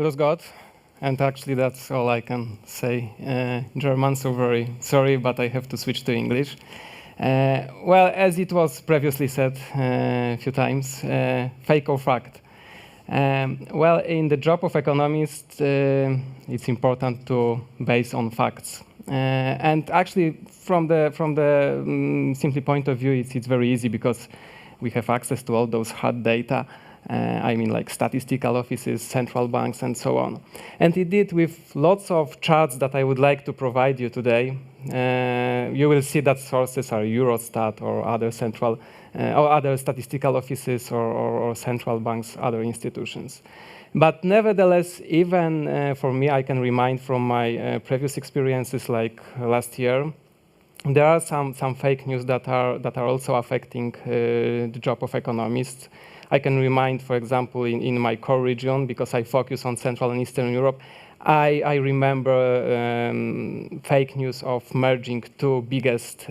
Grüß Gott. And actually, that's all I can say in German, so very sorry, but I have to switch to English. Well, as it was previously said a few times, fake or fact? Well, in the job of economist, it's important to base on facts. And actually, from the simply point of view, it's very easy because we have access to all those hard data. I mean, like statistical offices, central banks, and so on. And indeed, with lots of charts that I would like to provide you today, you will see that sources are Eurostat or other central or other statistical offices or central banks, other institutions. But nevertheless, even for me, I can remind from my previous experiences, like last year, there are some fake news that are also affecting the job of economists. I can remind, for example, in my core region, because I focus on Central and Eastern Europe, I remember fake news of merging two biggest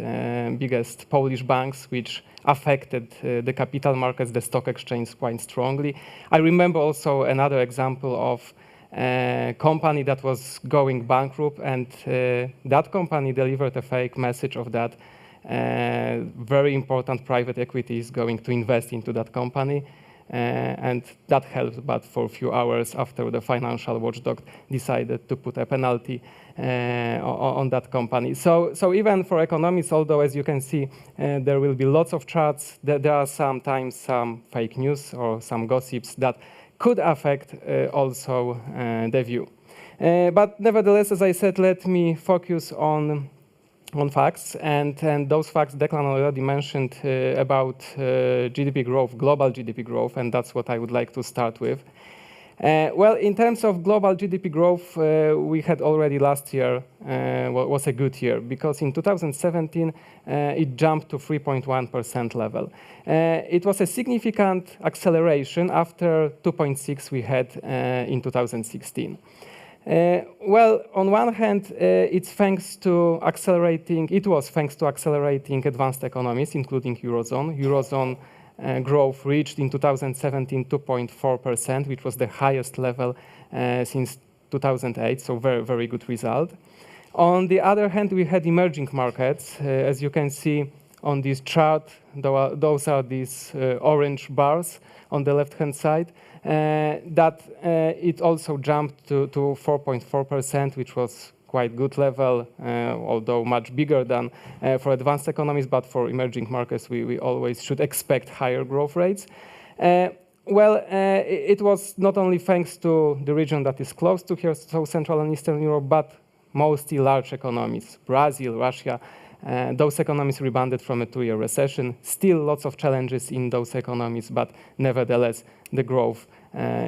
Polish banks, which affected the capital markets, the stock exchange, quite strongly. I remember also another example of a company that was going bankrupt, and that company delivered a fake message of that very important private equity is going to invest into that company. And that helped, but for a few hours after the financial watchdog decided to put a penalty on that company. So even for economists, although as you can see, there will be lots of charts, there are sometimes some fake news or some gossips that could affect also the view. But nevertheless, as I said, let me focus on facts, and those facts Declan already mentioned about GDP growth, global GDP growth, and that's what I would like to start with. Well, in terms of global GDP growth, we had already last year was a good year, because in 2017 it jumped to 3.1% level. It was a significant acceleration after 2.6 we had in 2016. Well, on one hand, it was thanks to accelerating advanced economies, including Eurozone. Eurozone growth reached in 2017 2.4%, which was the highest level since 2008, so very, very good result. On the other hand, we had emerging markets. As you can see on this chart, those are these orange bars on the left-hand side. That it also jumped to 4.4%, which was quite good level, although much bigger than for advanced economies, but for emerging markets, we always should expect higher growth rates. Well, it was not only thanks to the region that is close to here, so Central and Eastern Europe, but mostly large economies, Brazil, Russia. Those economies rebounded from a 2-year recession. Still lots of challenges in those economies, but nevertheless, the growth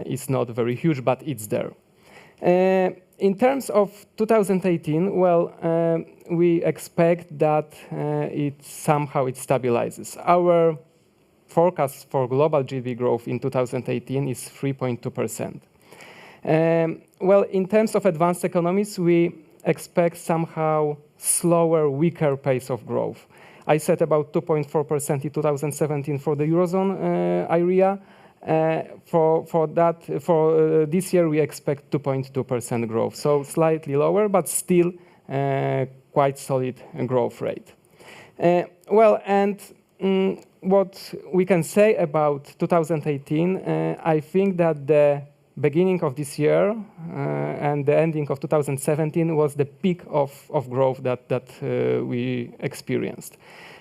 is not very huge, but it's there. In terms of 2018, well, we expect that it stabilizes. Our forecast for global GDP growth in 2018 is 3.2%. Well, in terms of advanced economies, we expect somehow slower, weaker pace of growth. I said about 2.4% in 2017 for the Eurozone area. For this year, we expect 2.2% growth, so slightly lower, but still quite solid growth rate. Well, and what we can say about 2018, I think that the beginning of this year and the ending of 2017 was the peak of growth that we experienced.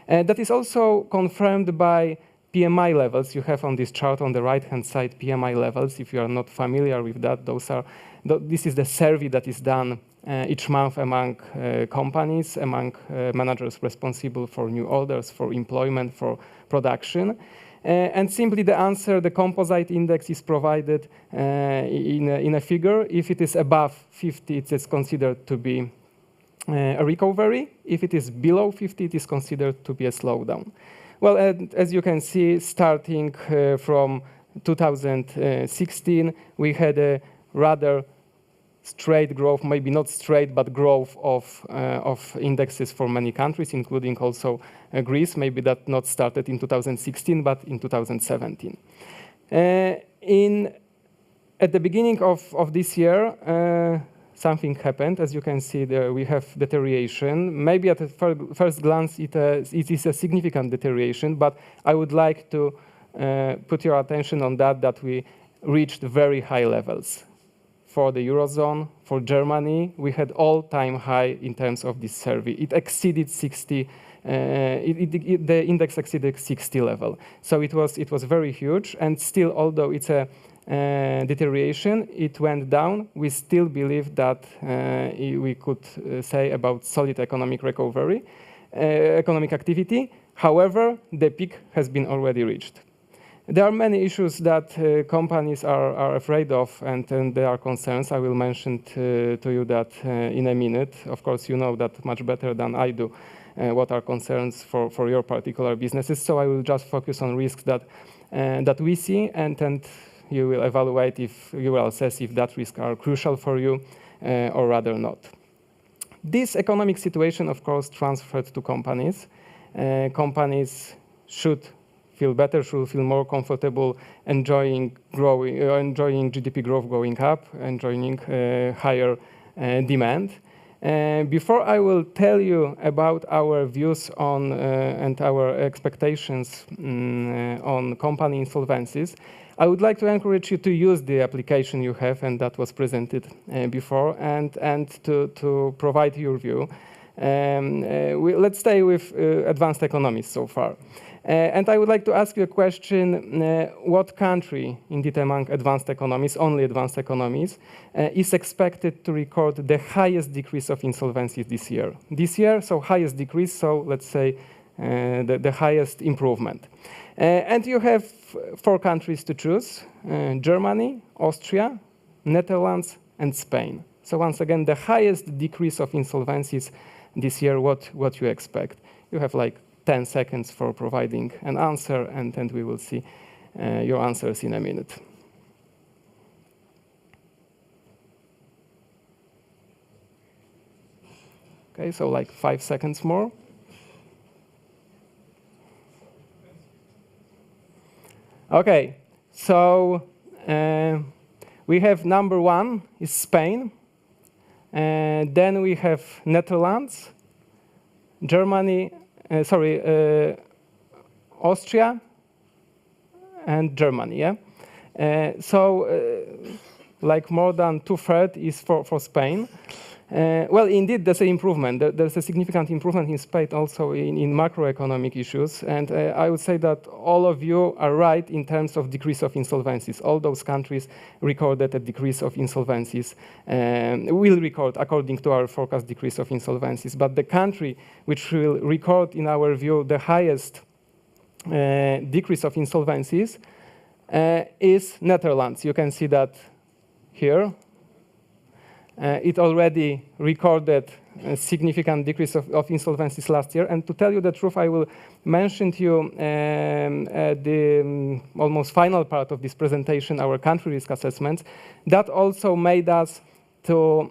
That is also confirmed by PMI levels. You have on this chart on the right-hand side PMI levels. If you are not familiar with that, this is the survey that is done each month among companies, among managers responsible for new orders, for employment, for production. And simply the answer, the composite index is provided in a figure. If it is above 50, it is considered to be a recovery. If it is below 50, it is considered to be a slowdown. Well, as you can see, starting from 2016, we had a rather straight growth, maybe not straight, but growth of indexes for many countries, including also Greece. Maybe that not started in 2016, but in 2017. At the beginning of this year, something happened. As you can see, there we have deterioration. Maybe at first glance, it is a significant deterioration, but I would like to put your attention on that we reached very high levels. For the Eurozone, for Germany, we had all-time high in terms of this survey. It exceeded 60, the index exceeded 60 level. So it was very huge, and still, although it's a deterioration, it went down. We still believe that we could say about solid economic recovery, economic activity. However, the peak has been already reached. There are many issues that companies are afraid of, and there are concerns. I will mention to you that in a minute. Of course, you know that much better than I do, what are concerns for your particular businesses. So I will just focus on risks that we see, and you will evaluate you will assess if that risks are crucial for you or rather not. This economic situation, of course, transferred to companies. Companies should feel better, should feel more comfortable, enjoying GDP growth going up, enjoying higher demand. Before I will tell you about our views on and our expectations on company insolvencies, I would like to encourage you to use the application you have, and that was presented before, and to provide your view. Let's stay with advanced economies so far. And I would like to ask you a question, what country, indeed among advanced economies, only advanced economies, is expected to record the highest decrease of insolvencies this year? This year, so highest decrease, so let's say the highest improvement. And you have 4 countries to choose, Germany, Austria, Netherlands, and Spain. So once again, the highest decrease of insolvencies this year, what you expect? You have like 10 seconds for providing an answer, and then we will see your answers in a minute. Okay, so like 5 seconds more. Okay, so we have number 1 is Spain, and then we have Netherlands, Germany, Austria, and Germany, yeah? Like more than 2/3 is for Spain. Well, indeed, there's an improvement. There's a significant improvement in Spain also in macroeconomic issues. And I would say that all of you are right in terms of decrease of insolvencies. All those countries recorded a decrease of insolvencies, will record, according to our forecast, decrease of insolvencies. But the country which will record, in our view, the highest decrease of insolvencies is Netherlands. You can see that here. It already recorded a significant decrease of insolvencies last year. And to tell you the truth, I will mention to you the almost final part of this presentation, our country risk assessments. That also made us to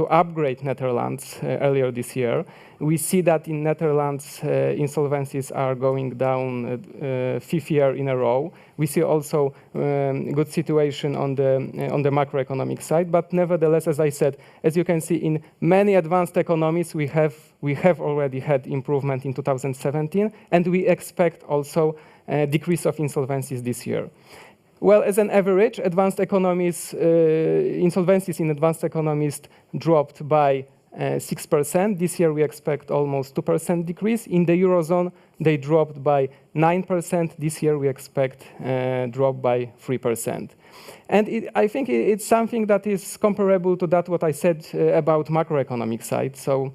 upgrade Netherlands earlier this year. We see that in Netherlands, insolvencies are going down 5th year in a row. We see also good situation on the macroeconomic side, but nevertheless, as I said, as you can see, in many advanced economies, we have already had improvement in 2017, and we expect also a decrease of insolvencies this year. Well, as an average, advanced economies, insolvencies in advanced economies dropped by 6%. This year we expect almost 2% decrease. In the Eurozone, they dropped by 9%. This year we expect drop by 3%. And I think it's something that is comparable to that what I said about macroeconomic side. So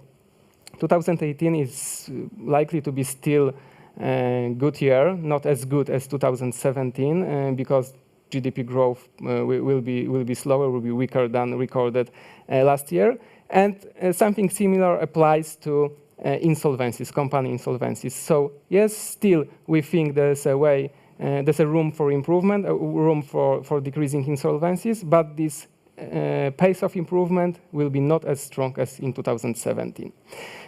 2018 is likely to be still good year, not as good as 2017, because GDP growth will be slower, will be weaker than recorded last year. And something similar applies to insolvencies, company insolvencies. So yes, still we think there's a way, there's a room for improvement, a room for decreasing insolvencies, but this pace of improvement will be not as strong as in 2017.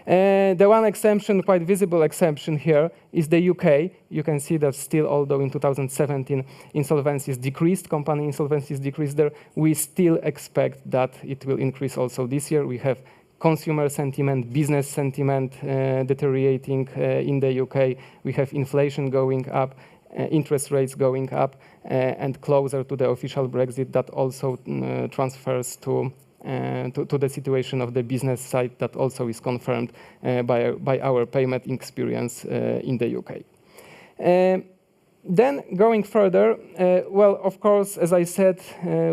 The one exception, quite visible exception here, is the UK. You can see that still, although in 2017 insolvencies decreased, company insolvencies decreased there, we still expect that it will increase also this year. We have consumer sentiment, business sentiment deteriorating in the UK. We have inflation going up, interest rates going up, and closer to the official Brexit, that also transfers to the situation of the business side, that also is confirmed by our payment experience in the UK. Then going further, well, of course, as I said,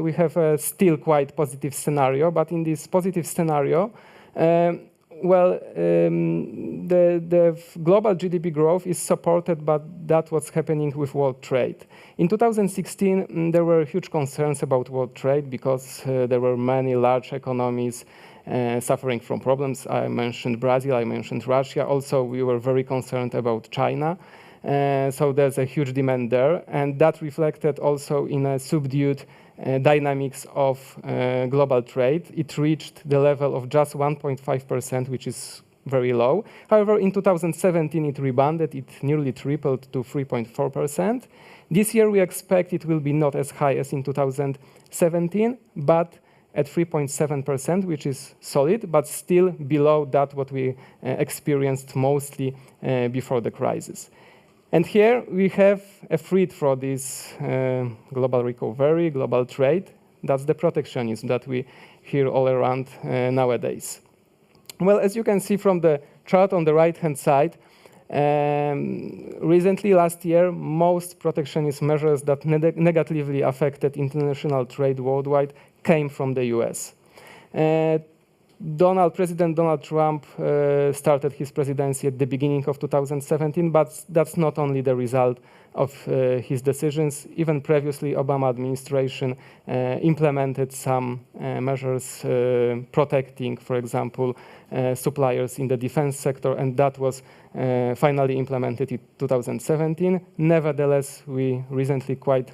we have a still quite positive scenario, but in this positive scenario, well, the global GDP growth is supported by that what's happening with world trade. In 2016, there were huge concerns about world trade because there were many large economies suffering from problems. I mentioned Brazil, I mentioned Russia. Also, we were very concerned about China. So there's a huge demand there, and that reflected also in a subdued dynamics of global trade. It reached the level of just 1.5%, which is very low. However, in 2017, it rebounded. It nearly tripled to 3.4%. This year, we expect it will be not as high as in 2017, but at 3.7%, which is solid, but still below that what we experienced mostly before the crisis. And here we have a threat for this global recovery, global trade. That's the protectionism that we hear all around nowadays. Well, as you can see from the chart on the right-hand side, recently, last year, most protectionist measures that negatively affected international trade worldwide came from the US. President Donald Trump started his presidency at the beginning of 2017, but that's not only the result of his decisions. Even previously, Obama administration implemented some measures protecting, for example, suppliers in the defense sector, and that was finally implemented in 2017. Nevertheless, we recently quite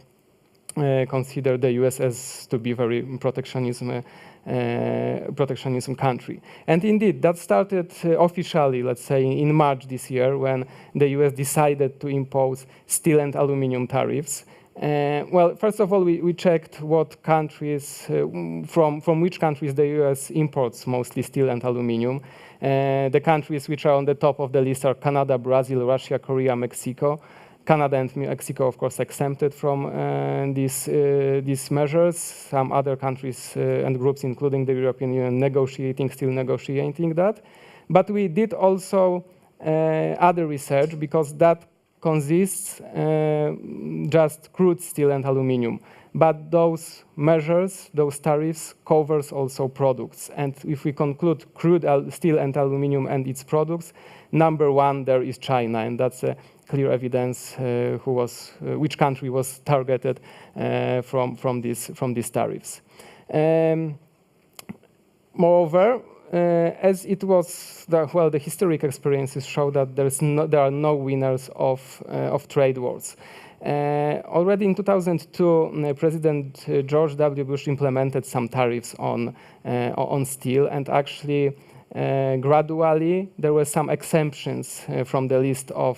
consider the US as to be very protectionism country. And indeed, that started officially, let's say, in March this year, when the US decided to impose steel and aluminum tariffs. Well, first of all, we checked what countries, from which countries the US imports mostly steel and aluminum. The countries which are on the top of the list are Canada, Brazil, Russia, Korea, Mexico. Canada and Mexico, of course, exempted from these measures. Some other countries and groups, including the European Union, still negotiating that. But we did also other research, because that consists just crude steel and aluminum. But those measures, those tariffs, covers also products. And if we conclude crude steel and aluminum and its products, number one there is China, and that's a clear evidence which country was targeted from these tariffs. Moreover, as it was, the historic experiences show that there are no winners of trade wars. Already in 2002, President George W. Bush implemented some tariffs on steel, and actually gradually there were some exemptions from the list of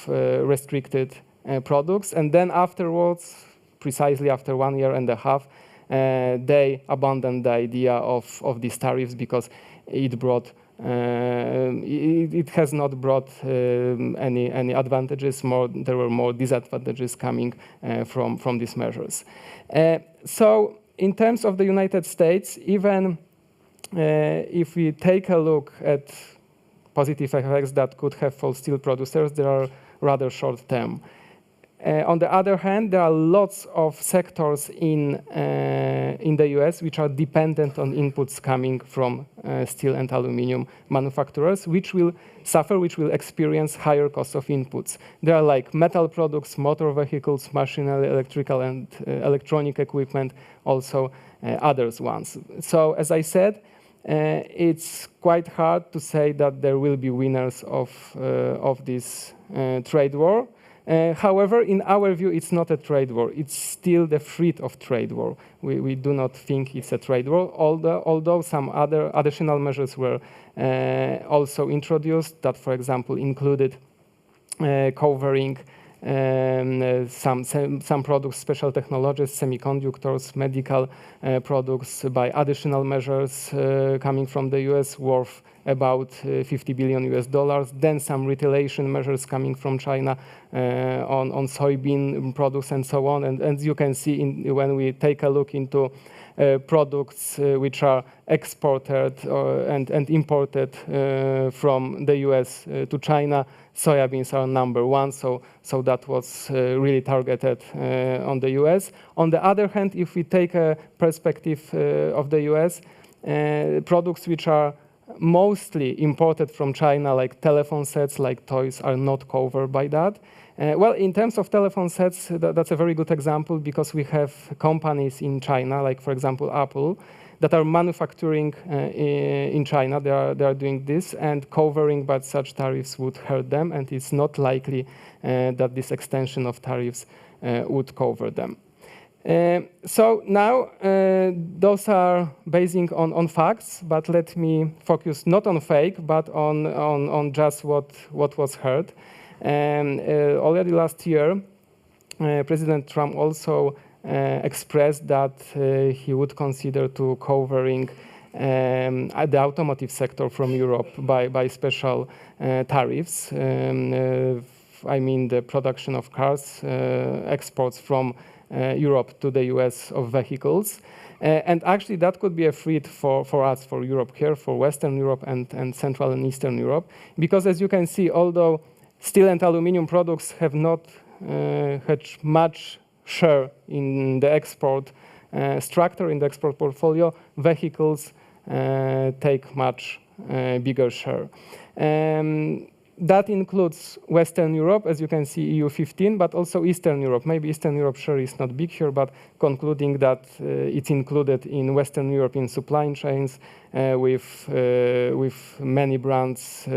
restricted products, and then afterwards, precisely after 1.5 years, they abandoned the idea of these tariffs, because it has not brought any advantages. There were more disadvantages coming from these measures. So in terms of the United States, even if we take a look at positive effects that could have for steel producers, they are rather short term. On the other hand, there are lots of sectors in the US which are dependent on inputs coming from steel and aluminum manufacturers, which will suffer, which will experience higher costs of inputs. There are like metal products, motor vehicles, machinery, electrical and electronic equipment, also others ones. So as I said, it's quite hard to say that there will be winners of this trade war. However, in our view, it's not a trade war. It's still the threat of trade war. We do not think it's a trade war, although some other additional measures were also introduced that, for example, included covering some products, special technologies, semiconductors, medical products by additional measures coming from the US worth about $50 billion. Then some retaliation measures coming from China on soybean products and so on. And as you can see when we take a look into products which are exported and imported from the US to China, soybeans are number one, so that was really targeted on the US. On the other hand, if we take a perspective of the US, products which are mostly imported from China, like telephone sets, like toys, are not covered by that. Well, in terms of telephone sets, that's a very good example because we have companies in China, like for example Apple, that are manufacturing in China. They are doing this, and covering by such tariffs would hurt them, and it's not likely that this extension of tariffs would cover them. So now those are basing on facts, but let me focus not on fake, but on just what was heard. Already last year, President Trump also expressed that he would consider to covering the automotive sector from Europe by special tariffs. I mean the production of cars, exports from Europe to the US of vehicles. And actually that could be a threat for us, for Europe here, for Western Europe and Central and Eastern Europe. Because as you can see, although steel and aluminum products have not had much share in the export structure, in the export portfolio, vehicles take much bigger share. That includes Western Europe, as you can see, EU 15, but also Eastern Europe. Maybe Eastern Europe share is not big here, but concluding that it's included in Western European supply chains with many brands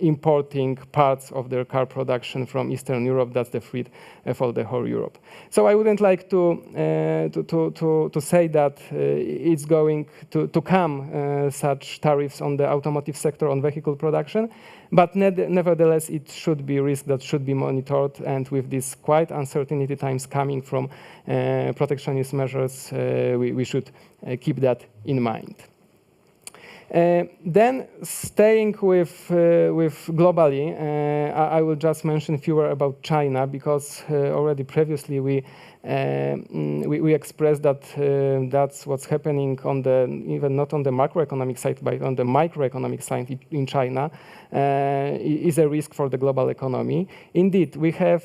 importing parts of their car production from Eastern Europe. That's the threat for the whole Europe. So I wouldn't like to say that it's going to come such tariffs on the automotive sector on vehicle production, but nevertheless it should be a risk that should be monitored, and with these quite uncertainty times coming from protectionist measures, we should keep that in mind. Then staying with globally, I will just mention fewer about China, because already previously we expressed that that's what's happening on the, even not on the macroeconomic side, but on the microeconomic side in China is a risk for the global economy. Indeed, we have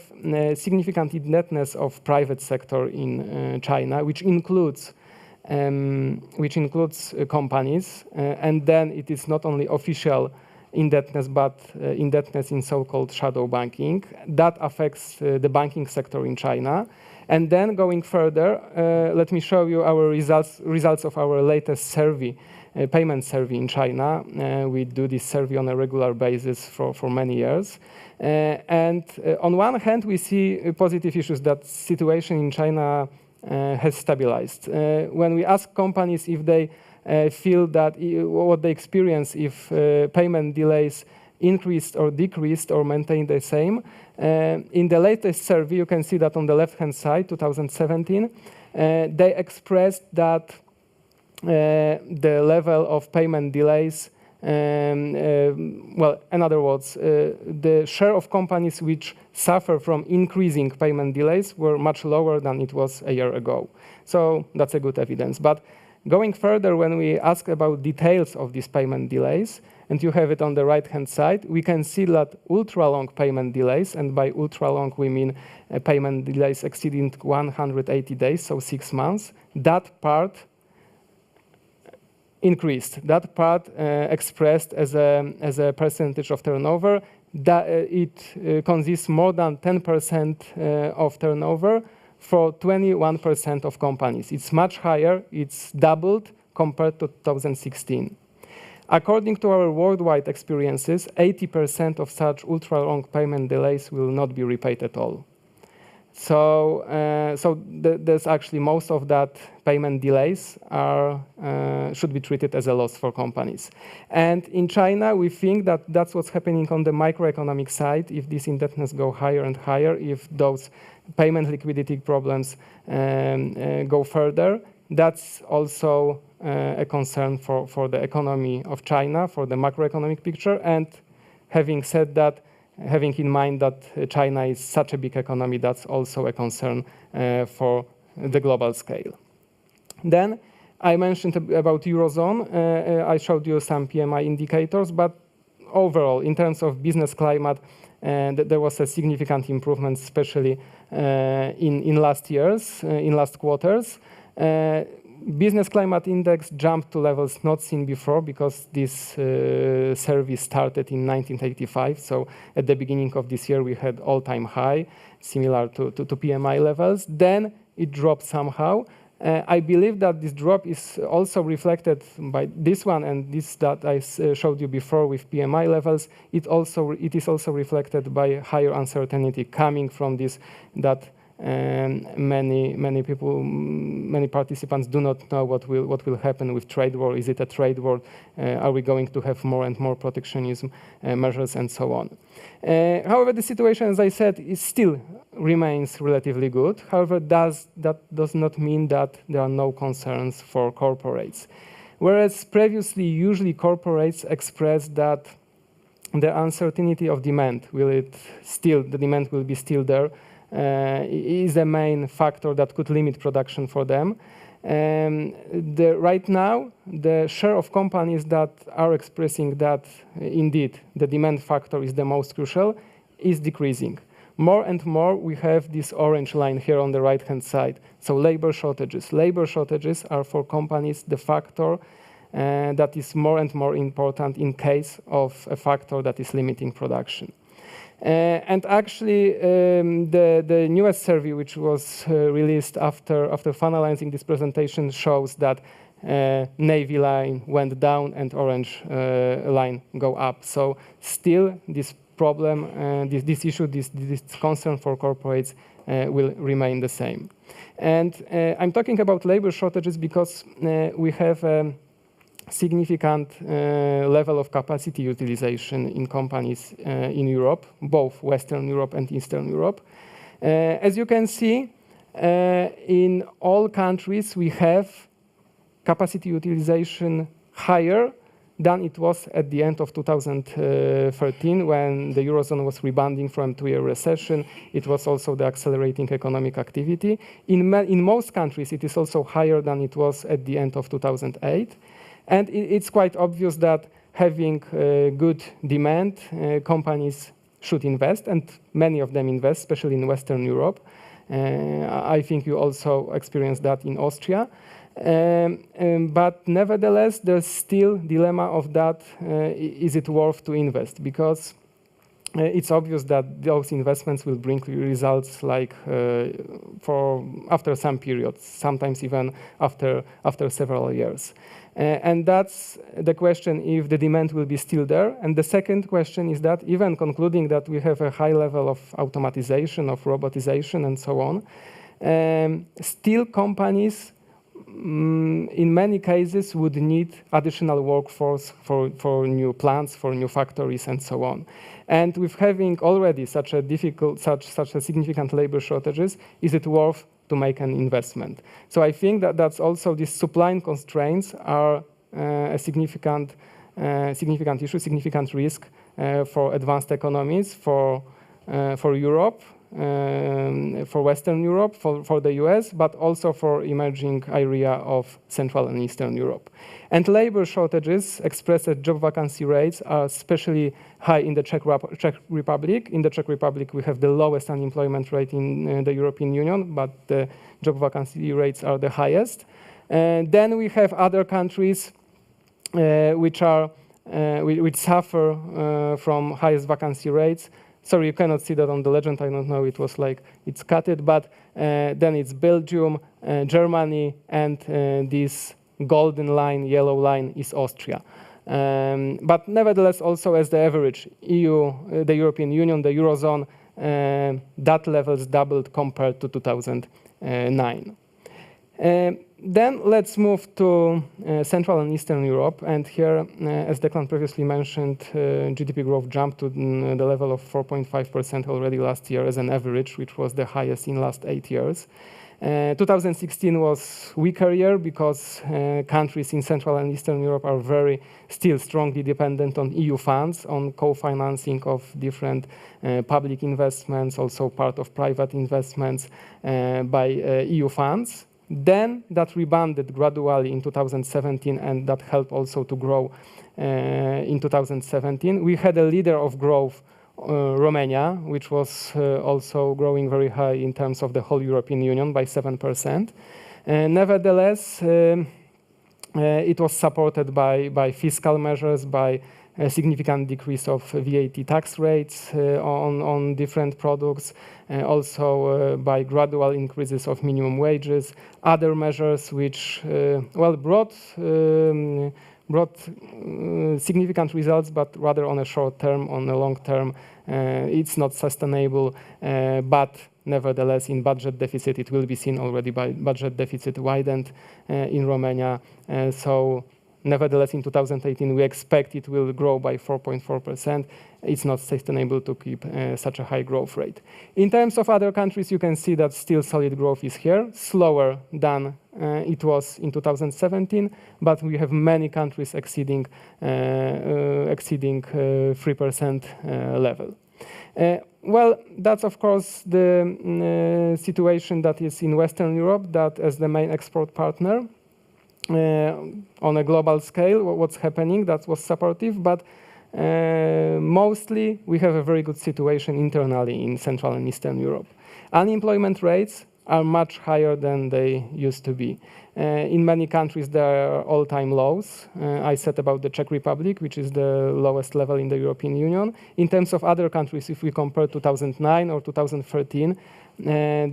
significant indebtedness of private sector in China, which includes companies, and then it is not only official indebtedness, but indebtedness in so-called shadow banking. That affects the banking sector in China. And then going further, let me show you our results of our latest survey, payment survey in China. We do this survey on a regular basis for many years. And on one hand, we see positive issues, that situation in China has stabilized. When we ask companies if they feel that what they experience if payment delays increased or decreased or maintained the same, in the latest survey, you can see that on the left-hand side, 2017, they expressed that the level of payment delays, well, in other words, the share of companies which suffer from increasing payment delays were much lower than it was a year ago. So that's a good evidence. But going further, when we ask about details of these payment delays, and you have it on the right-hand side, we can see that ultra-long payment delays, and by ultra-long we mean payment delays exceeding 180 days, so 6 months, that part increased. That part expressed as a percentage of turnover, that it consists more than 10% of turnover for 21% of companies. It's much higher. It's doubled compared to 2016. According to our worldwide experiences, 80% of such ultra-long payment delays will not be repaid at all. So, there's actually most of that payment delays should be treated as a loss for companies. And in China, we think that that's what's happening on the microeconomic side. If this indebtedness go higher and higher, if those payment liquidity problems go further, that's also a concern for the economy of China, for the macroeconomic picture. And having said that, having in mind that China is such a big economy, that's also a concern for the global scale. Then I mentioned about Eurozone. I showed you some PMI indicators, but overall, in terms of business climate, there was a significant improvement, especially in last years, in last quarters. Business climate index jumped to levels not seen before because this service started in 1985. So at the beginning of this year, we had all-time high, similar to PMI levels. Then it dropped somehow. I believe that this drop is also reflected by this one and this that I showed you before with PMI levels. It is also reflected by higher uncertainty coming from this that many people, many participants do not know what will happen with trade war. Is it a trade war? Are we going to have more and more protectionism measures and so on? However, the situation, as I said, still remains relatively good. However, that does not mean that there are no concerns for corporates. Whereas previously, usually corporates express that the uncertainty of demand, the demand will be still there, is a main factor that could limit production for them. Right now, the share of companies that are expressing that indeed the demand factor is the most crucial is decreasing. More and more, we have this orange line here on the right-hand side. So labor shortages. Labor shortages are for companies the factor that is more and more important in case of a factor that is limiting production. And actually, the newest survey, which was released after finalizing this presentation, shows that navy line went down and orange line go up. So still, this problem, this issue, this concern for corporates will remain the same. And I'm talking about labor shortages because we have significant level of capacity utilization in companies in Europe, both Western Europe and Eastern Europe. As you can see, in all countries, we have capacity utilization higher than it was at the end of 2013 when the Eurozone was rebounding from a 2-year recession. It was also the accelerating economic activity. In most countries, it is also higher than it was at the end of 2008. And it's quite obvious that having good demand, companies should invest, and many of them invest, especially in Western Europe. I think you also experienced that in Austria. But nevertheless, there's still dilemma of that, is it worth to invest? Because it's obvious that those investments will bring results like after some periods, sometimes even after several years. And that's the question if the demand will be still there. And the second question is that even concluding that we have a high level of automatization, of robotization and so on, still companies in many cases would need additional workforce for new plants, for new factories and so on. And with having already such a significant labor shortages, is it worth to make an investment? So I think that that's also these supply constraints are a significant issue, significant risk for advanced economies, for Europe, for Western Europe, for the US, but also for emerging area of Central and Eastern Europe. And labor shortages expressed as job vacancy rates are especially high in the Czech Republic. In the Czech Republic, we have the lowest unemployment rate in the European Union, but the job vacancy rates are the highest. And then we have other countries which suffer from highest vacancy rates. Sorry, you cannot see that on the legend. I don't know, it was like, it's cutted, but then it's Belgium, Germany, and this golden line, yellow line is Austria. But nevertheless, also as the average, EU, the European Union, the Eurozone, that levels doubled compared to 2009. Then let's move to Central and Eastern Europe. And here, as Declan previously mentioned, GDP growth jumped to the level of 4.5% already last year as an average, which was the highest in last 8 years. 2016 was weaker year because countries in Central and Eastern Europe are still strongly dependent on EU funds, on co-financing of different public investments, also part of private investments by EU funds. Then that rebounded gradually in 2017, and that helped also to grow in 2017. We had a leader of growth, Romania, which was also growing very high in terms of the whole European Union by 7%. Nevertheless, it was supported by fiscal measures, by a significant decrease of VAT tax rates on different products, also by gradual increases of minimum wages, other measures which brought significant results, but rather on a short term. On the long term, it's not sustainable, but nevertheless, in budget deficit, it will be seen already by budget deficit widened in Romania. So nevertheless, in 2018, we expect it will grow by 4.4%. It's not sustainable to keep such a high growth rate. In terms of other countries, you can see that still solid growth is here, slower than it was in 2017, but we have many countries exceeding 3% level. Well, that's of course the situation that is in Western Europe, that as the main export partner. On a global scale, what's happening, that was supportive, but mostly we have a very good situation internally in Central and Eastern Europe. Unemployment rates are much higher than they used to be. In many countries, there are all-time lows. I said about the Czech Republic, which is the lowest level in the European Union. In terms of other countries, if we compare 2009 or 2013,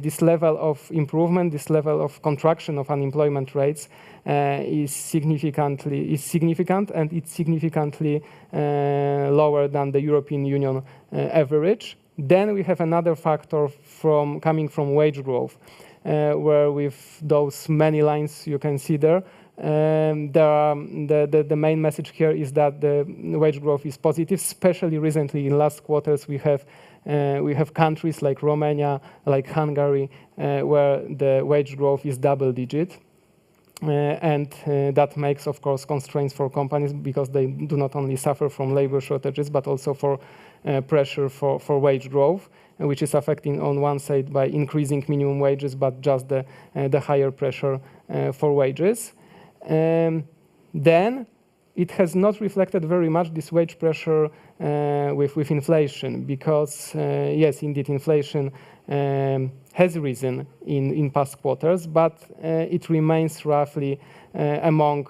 this level of improvement, this level of contraction of unemployment rates is significant, and it's significantly lower than the European Union average. Then we have another factor coming from wage growth, where with those many lines you can see there, the main message here is that the wage growth is positive. Especially recently in last quarters, we have countries like Romania, like Hungary, where the wage growth is double-digit. And that makes, of course, constraints for companies, because they do not only suffer from labor shortages, but also for pressure for wage growth, which is affecting on one side by increasing minimum wages, but just the higher pressure for wages. Then it has not reflected very much this wage pressure with inflation, because yes, indeed, inflation has risen in past quarters, but it remains roughly among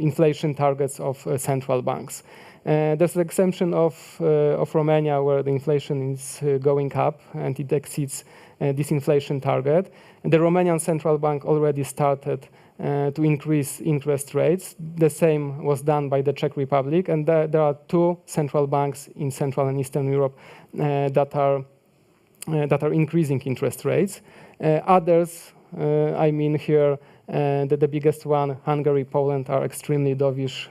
inflation targets of central banks. There's an exemption of Romania, where the inflation is going up and it exceeds this inflation target. And the Romanian central bank already started to increase interest rates. The same was done by the Czech Republic, and there are two central banks in Central and Eastern Europe that are increasing interest rates. Others, I mean here, the biggest one, Hungary, Poland, are extremely dovish.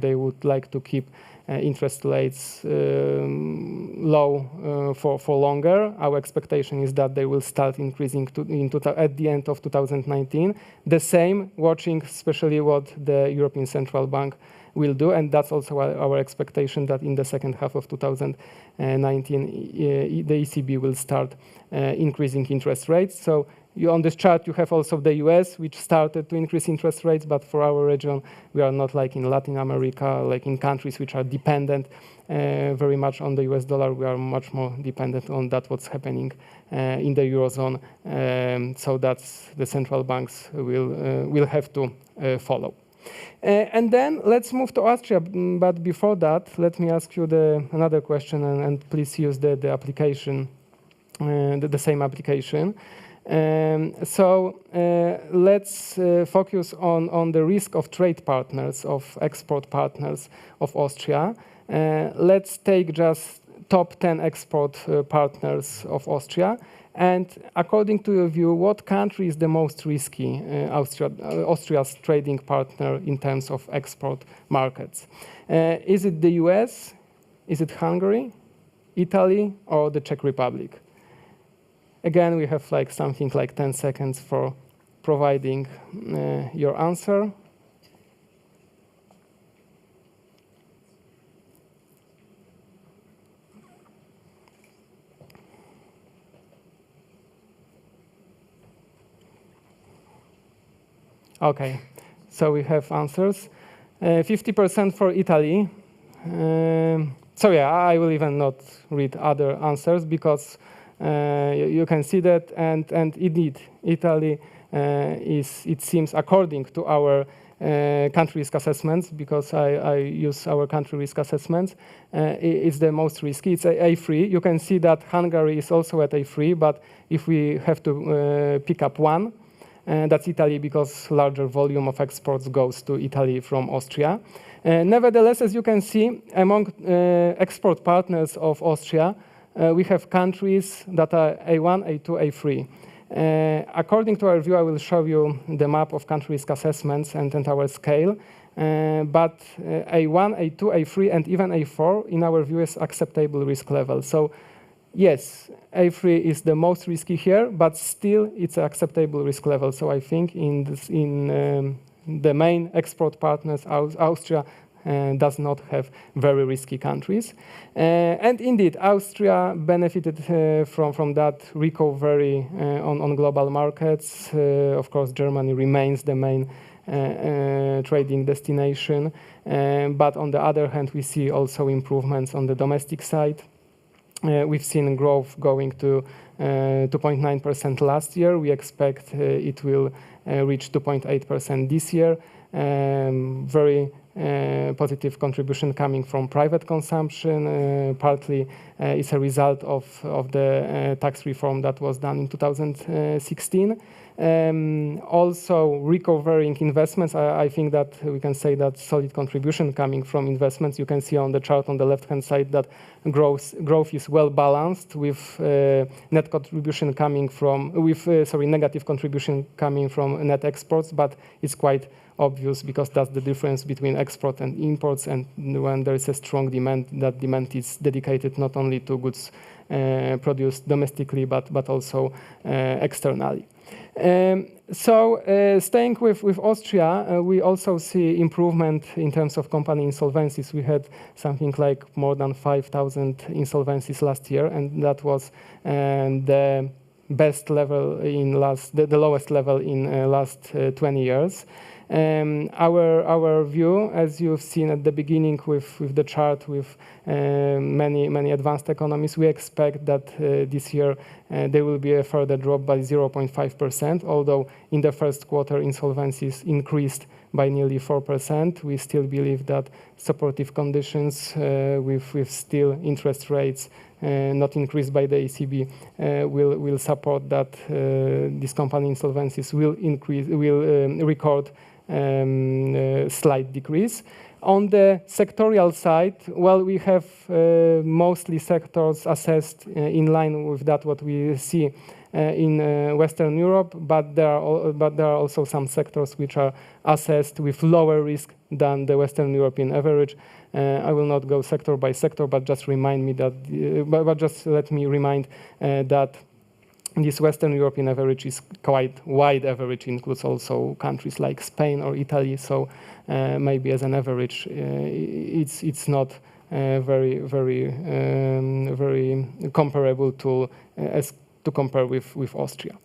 They would like to keep interest rates low for longer. Our expectation is that they will start increasing at the end of 2019. The same, watching especially what the European Central Bank will do, and that's also our expectation, that in the second half of 2019, the ECB will start increasing interest rates. So on this chart, you have also the US, which started to increase interest rates, but for our region, we are not like in Latin America, like in countries which are dependent very much on the US dollar. We are much more dependent on that, what's happening in the Eurozone. So that's the central banks will have to follow. And then let's move to Austria. But before that, let me ask you another question, and please use the application, the same application. Let's focus on the risk of trade partners, of export partners of Austria. Let's take just top 10 export partners of Austria. And according to your view, what country is the most risky Austria's trading partner in terms of export markets? Is it the US? Is it Hungary, Italy, or the Czech Republic? Again, we have like something like 10 seconds for providing your answer. Okay, so we have answers. 50% for Italy. So yeah, I will even not read other answers because you can see that, and indeed, Italy is, it seems, according to our country risk assessments, because I use our country risk assessments, is the most risky. It's A3. You can see that Hungary is also at A3, but if we have to pick up one, that's Italy, because larger volume of exports goes to Italy from Austria. Nevertheless, as you can see, among export partners of Austria, we have countries that are A1, A2, A3. According to our view, I will show you the map of country risk assessments and our scale. But A1, A2, A3, and even A4, in our view, is acceptable risk level. So yes, A3 is the most risky here, but still it's an acceptable risk level. So I think in the main export partners, Austria does not have very risky countries. And indeed, Austria benefited from that recovery on global markets. Of course, Germany remains the main trading destination. But on the other hand, we see also improvements on the domestic side. We've seen growth going to 2.9% last year. We expect it will reach 2.8% this year. Very positive contribution coming from private consumption. Partly it's a result of the tax reform that was done in 2016. Also recovering investments. I think that we can say that solid contribution coming from investments. You can see on the chart on the left-hand side that growth is well balanced, with net contribution coming from, negative contribution coming from net exports, but it's quite obvious because that's the difference between export and imports, and when there is a strong demand, that demand is dedicated not only to goods produced domestically, but also externally. Staying with Austria, we also see improvement in terms of company insolvencies. We had something like more than 5,000 insolvencies last year, and that was the best level in the lowest level in last 20 years. Our view, as you've seen at the beginning with the chart with many advanced economies, we expect that this year there will be a further drop by 0.5%, although in the first quarter insolvencies increased by nearly 4%. We still believe that supportive conditions with still interest rates not increased by the ECB will support that these company insolvencies will record slight decrease. On the sectorial side, well, we have mostly sectors assessed in line with that what we see in Western Europe, but there are also some sectors which are assessed with lower risk than the Western European average. I will not go sector by sector, but just remind me that, but just let me remind that this Western European average is quite wide average, includes also countries like Spain or Italy. So maybe as an average, it's not very comparable to compare with Austria.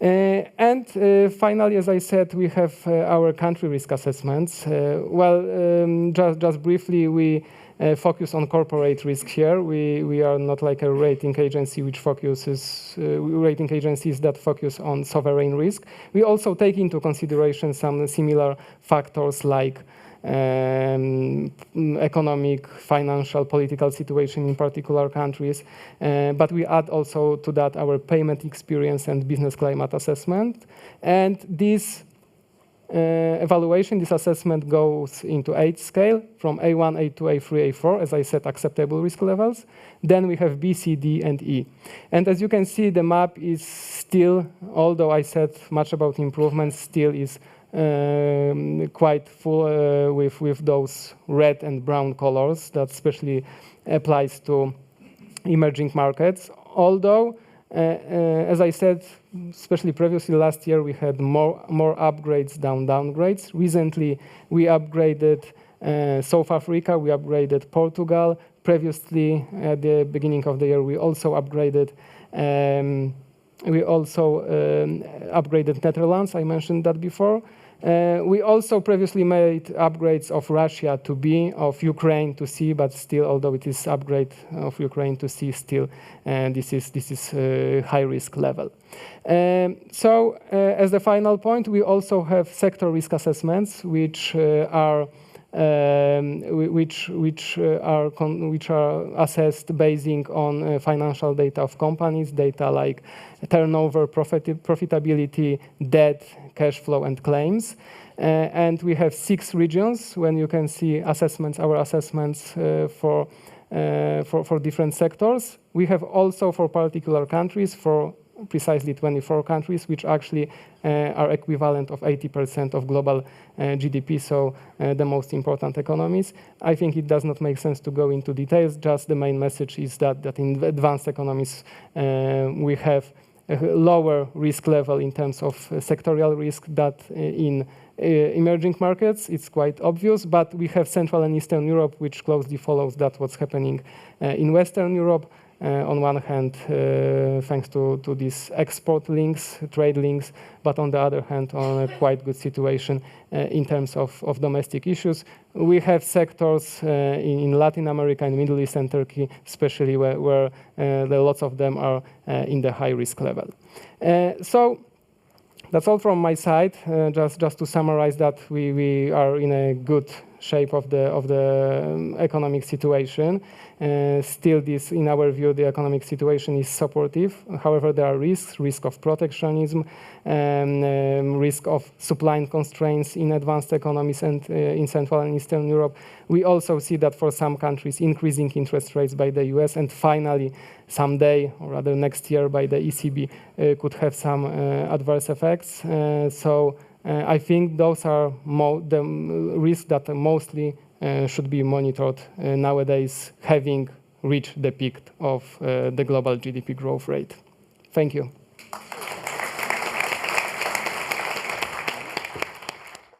And finally, as I said, we have our country risk assessments. Just briefly, we focus on corporate risk here. We are not like a rating agency which focuses, rating agencies that focus on sovereign risk. We also take into consideration some similar factors like economic, financial, political situation in particular countries. But we add also to that our payment experience and business climate assessment. And this evaluation, this assessment goes into 8 scale from A1, A2, A3, A4, as I said, acceptable risk levels. Then we have B, C, D, and E. And as you can see, the map is still, although I said much about improvements, still is quite full with those red and brown colors. That especially applies to emerging markets. Although, as I said, especially previously last year, we had more upgrades than downgrades. Recently, we upgraded South Africa, we upgraded Portugal. Previously, at the beginning of the year, we also upgraded Netherlands. I mentioned that before. We also previously made upgrades of Russia to B, of Ukraine to C, but still, although it is upgrade of Ukraine to C, still this is high risk level. As the final point, we also have sector risk assessments, which are assessed basing on financial data of companies, data like turnover, profitability, debt, cash flow, and claims. And we have 6 regions when you can see assessments, our assessments for different sectors. We have also for particular countries, for precisely 24 countries, which actually are equivalent of 80% of global GDP, so the most important economies. I think it does not make sense to go into details, just the main message is that in advanced economies we have a lower risk level in terms of sectorial risk that in emerging markets. It's quite obvious, but we have Central and Eastern Europe, which closely follows that what's happening in Western Europe. On one hand, thanks to these export links, trade links, but on the other hand, on a quite good situation in terms of domestic issues. We have sectors in Latin America and Middle East and Turkey, especially where lots of them are in the high risk level. So that's all from my side. Just to summarize that we are in a good shape of the economic situation. Still, in our view, the economic situation is supportive. However, there are risks: risk of protectionism, risk of supply constraints in advanced economies and in Central and Eastern Europe. We also see that for some countries, increasing interest rates by the US, and finally, someday, or rather next year, by the ECB, could have some adverse effects. I think those are the risks that mostly should be monitored nowadays, having reached the peak of the global GDP growth rate. Thank you.